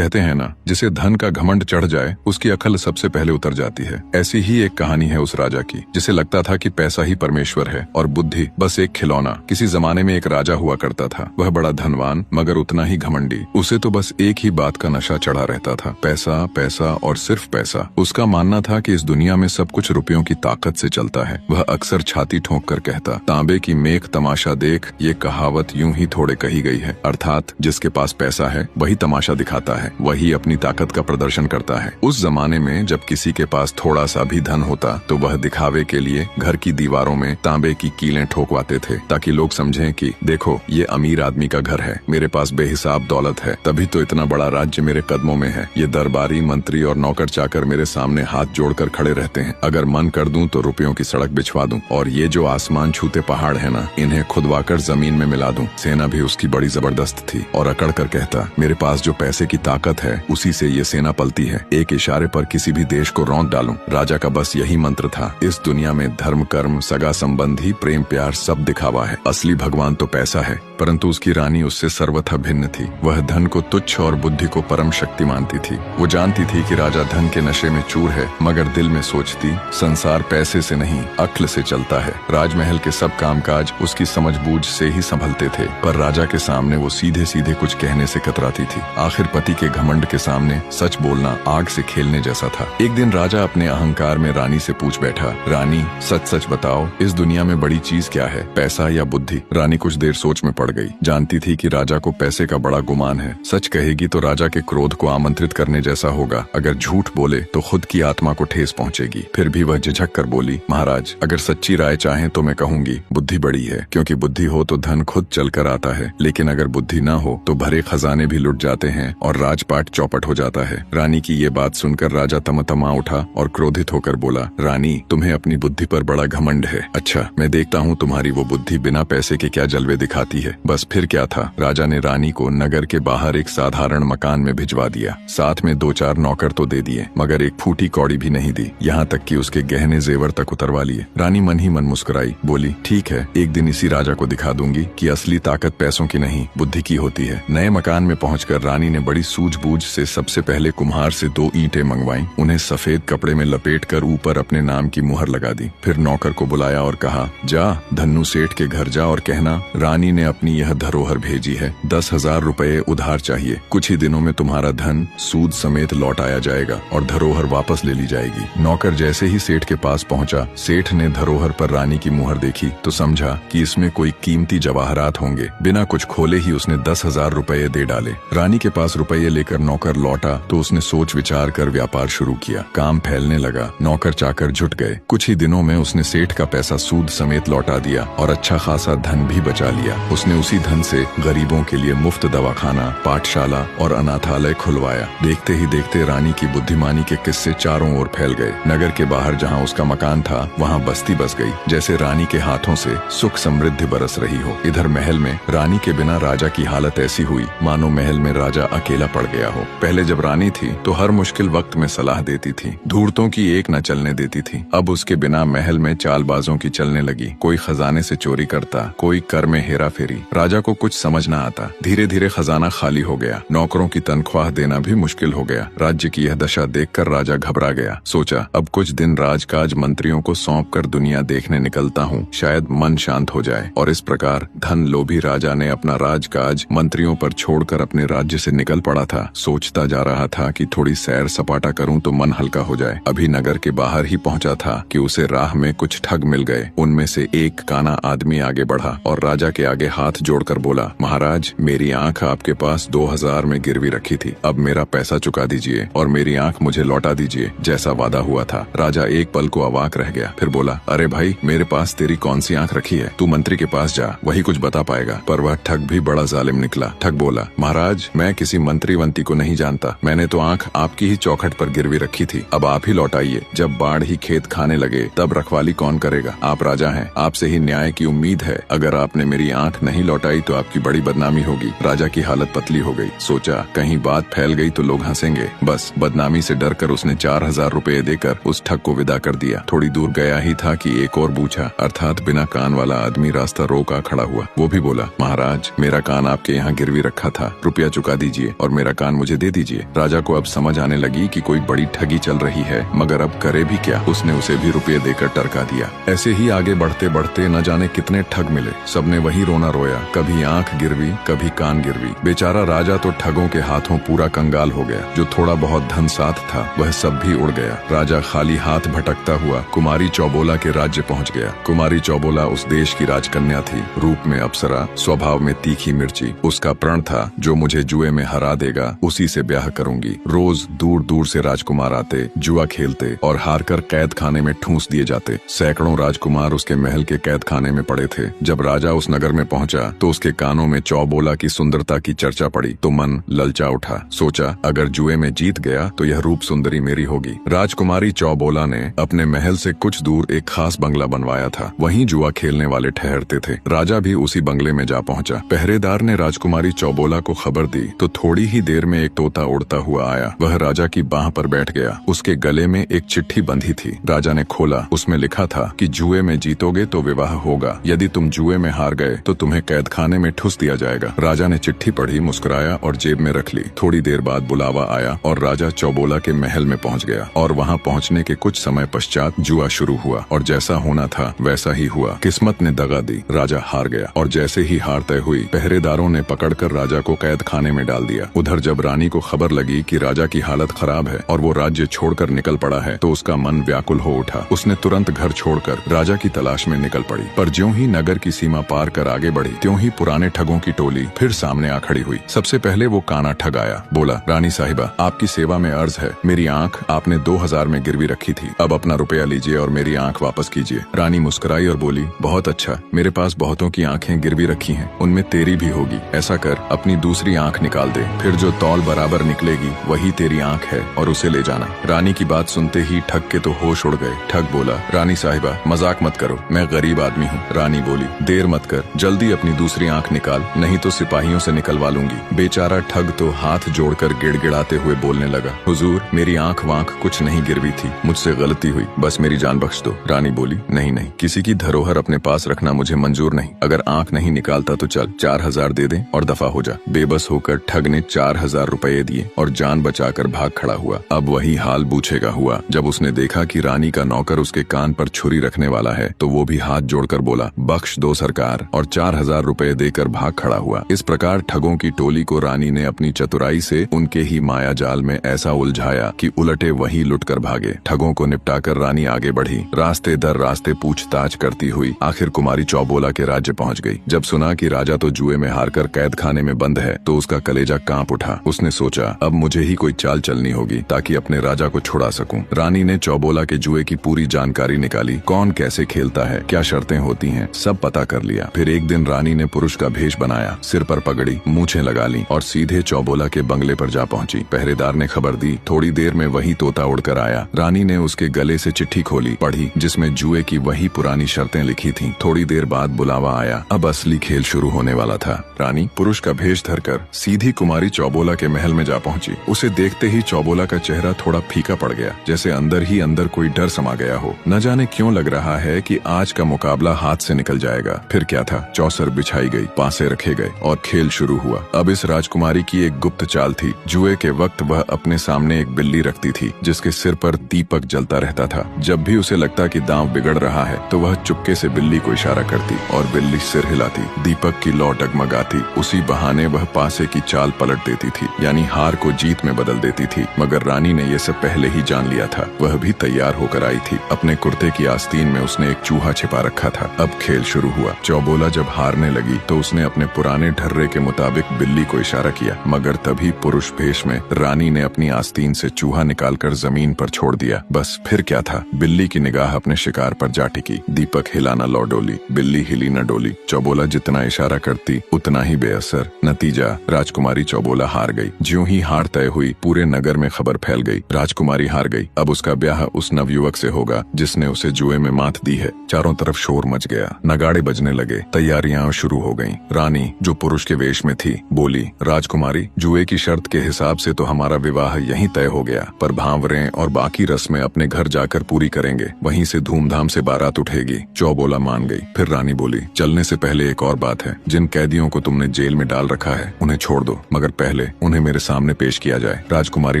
कहते हैं ना, जिसे धन का घमंड चढ़ जाए उसकी अकल सबसे पहले उतर जाती है। ऐसी ही एक कहानी है उस राजा की, जिसे लगता था कि पैसा ही परमेश्वर है और बुद्धि बस एक खिलौना। किसी जमाने में एक राजा हुआ करता था। वह बड़ा धनवान मगर उतना ही घमंडी। उसे तो बस एक ही बात का नशा चढ़ा रहता था, पैसा पैसा और सिर्फ पैसा। उसका मानना था कि इस दुनिया में सब कुछ रुपयों की ताकत से चलता है। वह अक्सर छाती ठोंक कर कहता, तांबे की मेख तमाशा देख, ये कहावत यूं ही थोड़े कही गई है। अर्थात जिसके पास पैसा है वही तमाशा दिखाता है, वही अपनी ताकत का प्रदर्शन करता है। उस जमाने में जब किसी के पास थोड़ा सा भी धन होता तो वह दिखावे के लिए घर की दीवारों में तांबे की कीलें ठोकवाते थे, ताकि लोग समझें कि देखो ये अमीर आदमी का घर है, मेरे पास बेहिसाब दौलत है, तभी तो इतना बड़ा राज्य मेरे कदमों में है। ये दरबारी मंत्री और नौकर चाकर मेरे सामने हाथ जोड़कर खड़े रहते हैं। अगर मन कर दूं तो रुपयों की सड़क बिछवा दूं, और ये जो आसमान छूते पहाड़ है ना, इन्हें खुदवाकर जमीन में मिला दूं। सेना भी उसकी बड़ी जबरदस्त थी और अकड़ कर कहता, मेरे पास जो पैसे की ताकत है उसी से ये सेना पलती है। एक इशारे पर किसी भी देश को रौंद डालूं। राजा का बस यही मंत्र था। इस दुनिया में धर्म कर्म सगा संबंधी प्रेम प्यार सब दिखावा है, असली भगवान तो पैसा है। परंतु उसकी रानी उससे सर्वथा भिन्न थी। वह धन को तुच्छ और बुद्धि को परम शक्ति मानती थी। वो जानती थी कि राजा धन के नशे में चूर है, मगर दिल में सोचती संसार पैसे से नहीं अक्ल से चलता है। राजमहल के सब कामकाज उसकी समझबूझ से ही संभलते थे, पर राजा के सामने वो सीधे सीधे कुछ कहने से कतराती थी। आखिर पति के घमंड के सामने सच बोलना आग से खेलने जैसा था। एक दिन राजा अपने अहंकार में रानी से पूछ बैठा, रानी सच सच बताओ, इस दुनिया में बड़ी चीज क्या है, पैसा या बुद्धि? रानी कुछ देर सोच में पड़ गई। जानती थी कि राजा को पैसे का बड़ा गुमान है। सच कहेगी तो राजा के क्रोध को आमंत्रित करने जैसा होगा, अगर झूठ बोले तो खुद की आत्मा को ठेस पहुंचेगी। फिर भी वह झिझक कर बोली, महाराज अगर सच्ची राय चाहें तो मैं कहूंगी बुद्धि बड़ी है, क्योंकि बुद्धि हो तो धन खुद चल कर आता है, लेकिन अगर बुद्धि ना हो तो भरे खजाने भी लुट जाते हैं और राजपाट चौपट हो जाता है। रानी की ये बात सुनकर राजा तमतमा उठा और क्रोधित होकर बोला, रानी तुम्हें अपनी बुद्धि पर बड़ा घमंड है। अच्छा मैं देखता हूँ तुम्हारी वो बुद्धि बिना पैसे के क्या जलवे दिखाती है। बस फिर क्या था, राजा ने रानी को नगर के बाहर एक साधारण मकान में भिजवा दिया। साथ में 2-4 नौकर तो दे दिए, मगर एक फूटी कौड़ी भी नहीं दी, यहाँ तक कि उसके गहने जेवर तक उतरवा लिए। रानी मन ही मन मुस्कुराई, बोली ठीक है, एक दिन इसी राजा को दिखा दूंगी कि असली ताकत पैसों की नहीं बुद्धि की होती है। नए मकान में पहुंचकर रानी ने बड़ी सूझबूझ से सबसे पहले कुम्हार से 2 ईंटें मंगवाई, उन्हें सफेद कपड़े में लपेटकर ऊपर अपने नाम की मुहर लगा दी। फिर नौकर को बुलाया और कहा, जा धन्नू सेठ के घर जा और कहना रानी ने अपनी यह धरोहर भेजी है, 10,000 रुपए उधार चाहिए। कुछ ही दिनों में तुम्हारा धन सूद समेत लौट आया जाएगा और धरोहर वापस ले ली जाएगी। नौकर जैसे ही सेठ के पास पहुंचा, सेठ ने धरोहर पर रानी की मुहर देखी तो समझा कि इसमें कोई कीमती जवाहरात होंगे। बिना कुछ खोले ही उसने 10,000 रुपए दे डाले। रानी के पास रुपये लेकर नौकर लौटा तो उसने सोच विचार कर व्यापार शुरू किया। काम फैलने लगा, नौकर चाकर जुट गए। कुछ ही दिनों में उसने सेठ का पैसा सूद समेत लौटा दिया और अच्छा खासा धन भी बचा लिया। उसने उसी धन से गरीबों के लिए मुफ्त दवाखाना, पाठशाला और अनाथालय खुलवाया। देखते ही देखते रानी की बुद्धिमानी के किस्से चारों ओर फैल गए। नगर के बाहर जहाँ उसका मकान था वहाँ बस्ती बस गई, जैसे रानी के हाथों से सुख समृद्धि बरस रही हो। इधर महल में रानी के बिना राजा की हालत ऐसी हुई मानो महल में राजा अकेला पड़ गया हो। पहले जब रानी थी तो हर मुश्किल वक्त में सलाह देती थी, धूर्तों की एक न चलने देती थी। अब उसके बिना महल में चालबाजों की चलने लगी। कोई खजाने से चोरी करता, कोई कर में हेरा फेरी। राजा को कुछ समझ न आता। धीरे धीरे खजाना खाली हो गया, नौकरों की तनख्वाह देना भी मुश्किल हो गया। राज्य की यह दशा देखकर राजा घबरा गया। सोचा अब कुछ दिन राजकाज मंत्रियों को सौंप कर दुनिया देखने निकलता हूँ, शायद मन शांत हो जाए। और इस प्रकार धन लोभी राजा ने अपना राजकाज मंत्रियों पर छोड़कर अपने राज्य से निकल पड़ा था। सोचता जा रहा था कि थोड़ी सैर सपाटा करूं तो मन हल्का हो जाए। अभी नगर के बाहर ही पहुंचा था कि उसे राह में कुछ ठग मिल गए। उनमें से एक काना आदमी आगे बढ़ा और राजा के आगे हाथ जोड़कर बोला, महाराज मेरी आंख आपके पास 2,000 में गिरवी रखी थी, अब मेरा पैसा चुका दीजिए और मेरी आंख मुझे लौटा दीजिए जैसा वादा हुआ था। राजा एक पल को अवाक रह गया, फिर बोला, अरे भाई मेरे पास तेरी कौन सी आंख रखी है, तू मंत्री के पास जा, वही कुछ बता पाएगा। पर वह ठग भी बड़ा जालिम निकला। ठग बोला, महाराज मैं किसी मंत्री वंती को नहीं जानता, मैंने तो आंख आपकी ही चौखट पर गिरवी रखी थी, अब आप ही लौटाइए। जब बाढ़ ही खेत खाने लगे तब रखवाली कौन करेगा? आप राजा हैं, आपसे ही न्याय की उम्मीद है। अगर आपने मेरी आंख नहीं लौटाई तो आपकी बड़ी बदनामी होगी। राजा की हालत पतली हो गई। सोचा कहीं बात फैल गई तो लोग हंसेंगे। बस बदनामी से डरकर उसने 4,000 रुपए देकर उस ठग को विदा कर दिया। थोड़ी दूर गया ही था कि एक और बूझा अर्थात बिना कान वाला आदमी रास्ता रोका खड़ा हुआ। वो भी बोला, महाराज मेरा कान आपके यहाँ गिरवी रखा था, रुपया चुका दीजिए और मेरा मेरा कान मुझे दे दीजिए। राजा को अब समझ आने लगी कि कोई बड़ी ठगी चल रही है, मगर अब करे भी क्या। उसने उसे भी रुपये देकर टरका दिया। ऐसे ही आगे बढ़ते बढ़ते न जाने कितने ठग मिले। सबने वही रोना रोया, कभी आंख गिरवी कभी कान गिरवी। बेचारा राजा तो ठगों के हाथों पूरा कंगाल हो गया। जो थोड़ा बहुत धन साथ था वह सब भी उड़ गया। राजा खाली हाथ भटकता हुआ कुमारी चौबोला के राज्य पहुंच गया। कुमारी चौबोला उस देश की राजकन्या थी, रूप में अप्सरा, स्वभाव में तीखी मिर्ची। उसका प्रण था, जो मुझे जुए में हरा देगा उसी से ब्याह करूंगी। रोज दूर दूर से राजकुमार आते, जुआ खेलते और हार कर कैद खाने में ठूंस दिए जाते। सैकड़ों राजकुमार उसके महल के कैद खाने में पड़े थे। जब राजा उस नगर में पहुंचा तो उसके कानों में चौबोला की सुंदरता की चर्चा पड़ी तो मन ललचा उठा। सोचा, अगर जुए में जीत गया तो यह रूप सुंदरी मेरी होगी। राजकुमारी चौबोला ने अपने महल से कुछ दूर एक खास बंगला बनवाया था। वहीं जुआ खेलने वाले ठहरते थे। राजा भी उसी बंगले में जा पहुंचा। पहरेदार ने राजकुमारी चौबोला को खबर दी तो थोड़ी ही देर में एक तोता उड़ता हुआ आया। वह राजा की बाह पर बैठ गया। उसके गले में एक चिट्ठी बंधी थी। राजा ने खोला, उसमें लिखा था कि जुए में जीतोगे तो विवाह होगा, यदि तुम जुए में हार गए तो तुम्हें कैद खाने में ठूस दिया जाएगा। राजा ने चिट्ठी पढ़ी, मुस्कुराया और जेब में रख ली। थोड़ी देर बाद बुलावा आया और राजा चौबोला के महल में पहुंच गया। और वहां पहुंचने के कुछ समय पश्चात जुआ शुरू हुआ और जैसा होना था वैसा ही हुआ। किस्मत ने दगा दी, राजा हार गया और जैसे ही हार तय हुई पहरेदारों ने पकड़कर राजा को कैद खाने में डाल दिया। उधर जब रानी को खबर लगी कि राजा की हालत खराब है और वो राज्य छोड़कर निकल पड़ा है तो उसका मन व्याकुल हो उठा। उसने तुरंत घर छोड़कर राजा की तलाश में निकल पड़ी। पर ज्यों ही नगर की सीमा पार कर आगे बढ़ी त्यों ही पुराने ठगों की टोली फिर सामने आ खड़ी हुई। सबसे पहले वो काना ठग आया। बोला, रानी साहिबा, आपकी सेवा में अर्ज है। मेरी आंख आपने 2000 में गिरवी रखी थी, अब अपना रुपया लीजिए और मेरी आंख वापस कीजिए। रानी मुस्कुराई और बोली, बहुत अच्छा, मेरे पास बहुतों की आंखें गिरवी रखी हैं, उनमें तेरी भी होगी। ऐसा कर, अपनी दूसरी आंख निकाल दे, फिर जो तौल बराबर निकलेगी वही तेरी आंख है और उसे ले जाना। रानी की बात सुनते ही ठग के तो होश उड़ गए। ठग बोला, रानी साहिबा, मजाक मत करो, मैं गरीब आदमी हूँ। रानी बोली, देर मत कर, जल्दी अपनी दूसरी आंख निकाल, नहीं तो सिपाहियों से निकलवा लूंगी। बेचारा ठग तो हाथ जोड़कर गिड़गिड़ाते हुए बोलने लगा, हुजूर, मेरी आंख वांख कुछ नहीं गिरवी थी, मुझसे गलती हुई, बस मेरी जान बख्श दो। रानी बोली, नहीं नहीं, किसी की धरोहर अपने पास रखना मुझे मंजूर नहीं। अगर आंख नहीं निकालता तो चल 4000 दे दे और दफा हो जा। बेबस होकर ठग ने 4000 रुपए दिए और जान बचाकर भाग खड़ा हुआ। अब वही हाल बूझेगा हुआ। जब उसने देखा कि रानी का नौकर उसके कान पर छुरी रखने वाला है तो वो भी हाथ जोड़कर बोला, बख्श दो सरकार, और 4000 रुपए देकर भाग खड़ा हुआ। इस प्रकार ठगों की टोली को रानी ने अपनी चतुराई से उनके ही माया जाल में ऐसा उलझाया कि उलटे वही लुटकर भागे। ठगों को निपटाकर रानी आगे बढ़ी। रास्ते दर रास्ते पूछताछ करती हुई आखिर कुमारी चौबोला के राज्य पहुंच गई। जब सुना कि राजा तो जुए में हारकर कैद खाने में बंद है तो उसका कलेजा कांप उठा। उसने सोचा, अब मुझे ही कोई चाल चलनी होगी ताकि अपने राजा को छुड़ा सकूं। रानी ने चौबोला के जुए की पूरी जानकारी निकाली, कौन कैसे खेलता है, क्या शर्तें होती हैं, सब पता कर लिया। फिर एक दिन रानी ने पुरुष का भेष बनाया, सिर पर पगड़ी, मूछें लगा ली और सीधे चौबोला के बंगले पर जा पहुंची। पहरेदार ने खबर दी, थोड़ी देर में वही तोता उड़कर आया। रानी ने उसके गले से चिट्ठी खोली, पढ़ी, जिसमें जुए की वही पुरानी शर्तें लिखी थीं। थोड़ी देर बाद बुलावा आया। अब असली खेल शुरू होने वाला था। रानी पुरुष का भेष धरकर सीधी कुमारी चौबोला के महल में जा पहुंची। उसे देखते ही चौबोला का चेहरा थोड़ा फीका पड़ गया, जैसे अंदर ही अंदर कोई डर समा गया हो। न जाने क्यों लग रहा है कि आज का मुकाबला हाथ से निकल जाएगा। फिर क्या था, चौसर बिछाई गई, पासे रखे गए और खेल शुरू हुआ। अब इस राजकुमारी की एक गुप्त चाल थी। जुए के वक्त वह अपने सामने एक बिल्ली रखती थी जिसके सिर पर दीपक जलता रहता था। जब भी उसे लगता कि दांव बिगड़ रहा है तो वह चुपके से बिल्ली को इशारा करती और बिल्ली सिर हिलाती। दीपक की लौ डगमगाती। उसी बहाने वह पासे की चाल पलट देती थी, यानी हार को जीत में बदल देती थी। मगर रानी ने यह सब पहले ही जान लिया था। वह भी तैयार होकर आई थी। अपने कुर्ते की आस्तीन में उसने एक चूहा छिपा रखा था। अब खेल शुरू हुआ। चौबोला जब हारने लगी तो उसने अपने पुराने ढर्रे के मुताबिक बिल्ली को इशारा किया, मगर तभी पुरुष भेष में रानी ने अपनी आस्तीन से चूहा निकालकर जमीन पर छोड़ दिया। बस फिर क्या था, बिल्ली की निगाह अपने शिकार पर जा टिकी। दीपक हिला न लौ डोली, बिल्ली हिली न डोली। चौबोला जितना इशारा करती उतना ही बेअसर। नतीजा, राजकुमारी चौबोला हार गई। ज्यों ही हार तय हुई पूरे नगर में खबर फैल गई, राजकुमारी हार गई। अब उसका ब्याह उस नवयुवक से होगा जिसने उसे जुए में मात दी है। चारों तरफ शोर मच गया, नगाड़े बजने लगे, तैयारियां शुरू हो गईं। रानी, जो पुरुष के वेश में थी, बोली, राजकुमारी, जुए की शर्त के हिसाब से तो हमारा विवाह यहीं तय हो गया, पर भांवरें और बाकी रस्में अपने घर जाकर पूरी करेंगे, वहीं से धूमधाम से बारात उठेगी। चौबोला मान गई। फिर रानी बोली, चलने से पहले एक और बात है। जिन कैदियों को तुमने जेल में डाल रखा है उन्हें छोड़ दो, मगर पहले उन्हें मेरे सामने पेश किया जाए। राजकुमारी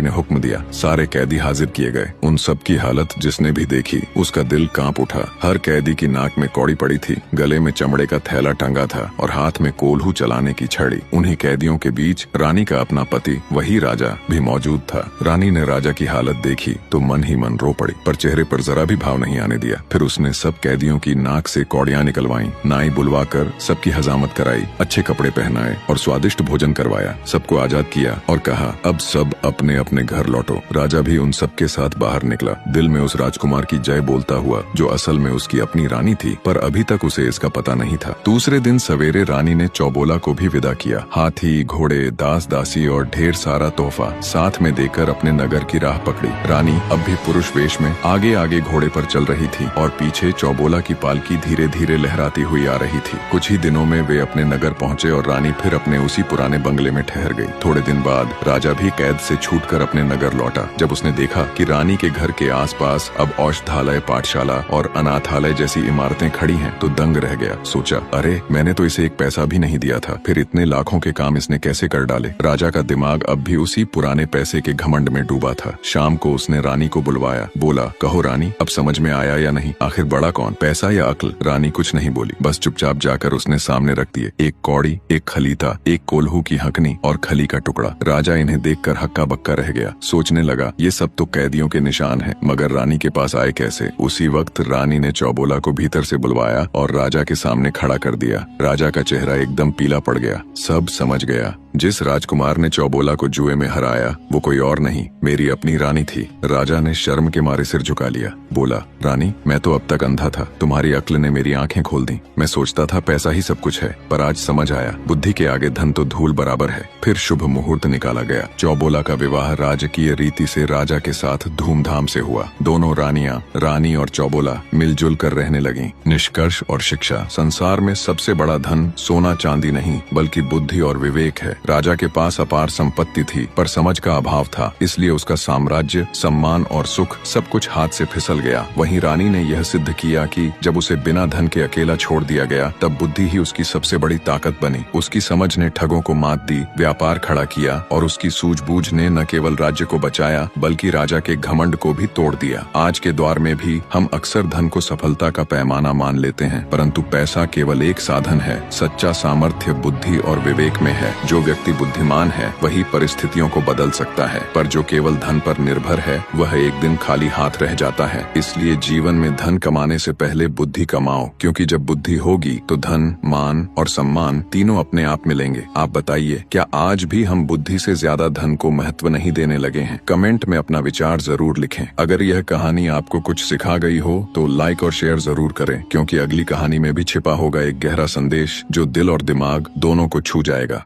ने हुक्म दिया। सारे कैदी हाजिर किए गए। उन सब की हालत जिसने भी देखी उसका दिल कांप उठा। हर कैदी की नाक में कौड़ी पड़ी थी, गले में चमड़े का थैला टंगा था और हाथ में कोल्हू चलाने की छड़ी। उन्हीं कैदियों के बीच रानी का अपना पति, वही राजा, भी मौजूद था। रानी ने राजा की हालत देखी तो मन ही मन रो पड़ी, पर चेहरे पर जरा भी भाव नहीं आने दिया। फिर उसने सब कैदियों की नाक से कौड़ियां निकलवाई, नाई बुलवा कर सबकी हजामत कराई, अच्छे कपड़े पहनाए और स्वादिष्ट भोजन करवाया। सबको आजाद किया और कहा, अब सब अपने अपने घर लौटो। राजा भी उन सबके साथ बाहर निकला, दिल में उस राजकुमार की जय बोलता हुआ जो असल में उसकी अपनी रानी थी, पर अभी तक उसे इसका पता नहीं था। दूसरे दिन सवेरे रानी ने चौबोला को भी विदा किया। हाथी, घोड़े, दास दासी और ढेर सारा तोहफा साथ में देकर अपने नगर की राह पकड़ी। रानी अब भी पुरुष वेश में आगे आगे घोड़े पर चल रही थी और पीछे चौबोला की पालकी धीरे धीरे लहराती हुई आ रही थी। कुछ ही दिनों में वे अपने नगर पहुँचे और रानी फिर अपने उसी पुराने बंगले में ठहर गई। थोड़े दिन बाद राजा भी कैद से छूटकर अपने नगर लौटा। जब उसने देखा कि रानी के घर के आसपास अब औषधालय, पाठशाला और अनाथालय जैसी इमारतें खड़ी हैं, तो दंग रह गया। सोचा, अरे मैंने तो इसे एक पैसा भी नहीं दिया था, फिर इतने लाखों के काम इसने कैसे कर डाले। राजा का दिमाग अब भी उसी पुराने पैसे के घमंड में डूबा था। शाम को उसने रानी को बुलवाया। बोला, कहो रानी, अब समझ में आया या नहीं? आखिर बड़ा कौन, पैसा या अक्ल? रानी कुछ नहीं बोली, बस चुपचाप जाकर उसने सामने रख दिए एक कौड़ी, एक खलीता, एक कोल्हू की हकनी और खली का टुकड़ा। राजा इन्हें देखकर हक्का बक्का रह गया। सोचने लगा, ये सब तो कैदियों के निशान हैं, मगर रानी के पास आए कैसे? उसी वक्त रानी ने चौबोला को भीतर से बुलवाया और राजा के सामने खड़ा कर दिया। राजा का चेहरा एकदम पीला पड़ गया। सब समझ गया, जिस राजकुमार ने चौबोला को जुए में हराया वो कोई और नहीं, मेरी अपनी रानी थी। राजा ने शर्म के मारे सिर झुका लिया। बोला, रानी, मैं तो अब तक अंधा था, तुम्हारी अक्ल ने मेरी आंखें खोल दी। मैं सोचता था पैसा ही सब कुछ है, पर आज समझ आया बुद्धि के आगे धन तो धूल बराबर है। फिर शुभ मुहूर्त निकाला गया। चौबोला का विवाह राजकीय रीति से राजा के साथ धूमधाम से हुआ। दोनों रानियां, रानी और चौबोला, मिलजुल कर रहने लगी। निष्कर्ष और शिक्षा, संसार में सबसे बड़ा धन सोना चांदी नहीं बल्कि बुद्धि और विवेक है। राजा के पास अपार संपत्ति थी, पर समझ का अभाव था, इसलिए उसका साम्राज्य, सम्मान और सुख सब कुछ हाथ से फिसल गया। वहीं रानी ने यह सिद्ध किया कि जब उसे बिना धन के अकेला छोड़ दिया गया, तब बुद्धि ही उसकी सबसे बड़ी ताकत बनी। उसकी समझ ने ठगों को मात दी, व्यापार खड़ा किया और उसकी सूझबूझ ने न केवल राज्य को बचाया बल्कि राजा के घमंड को भी तोड़ दिया। आज के दौर में भी हम अक्सर धन को सफलता का पैमाना मान लेते हैं, परंतु पैसा केवल एक साधन है। सच्चा सामर्थ्य बुद्धि और विवेक में है। जो व्यक्ति बुद्धिमान है वही परिस्थितियों को बदल सकता है, पर जो केवल धन पर निर्भर है वह एक दिन खाली हाथ रह जाता है। इसलिए जीवन में धन कमाने से पहले बुद्धि कमाओ, क्योंकि जब बुद्धि होगी तो धन, मान और सम्मान तीनों अपने आप मिलेंगे। आप बताइए, क्या आज भी हम बुद्धि से ज्यादा धन को महत्व नहीं देने लगे हैं? कमेंट में अपना विचार जरूर लिखें। अगर यह कहानी आपको कुछ सिखा गई हो तो लाइक और शेयर जरूर करें, क्योंकि अगली कहानी में भी छिपा होगा एक गहरा संदेश जो दिल और दिमाग दोनों को छू जाएगा।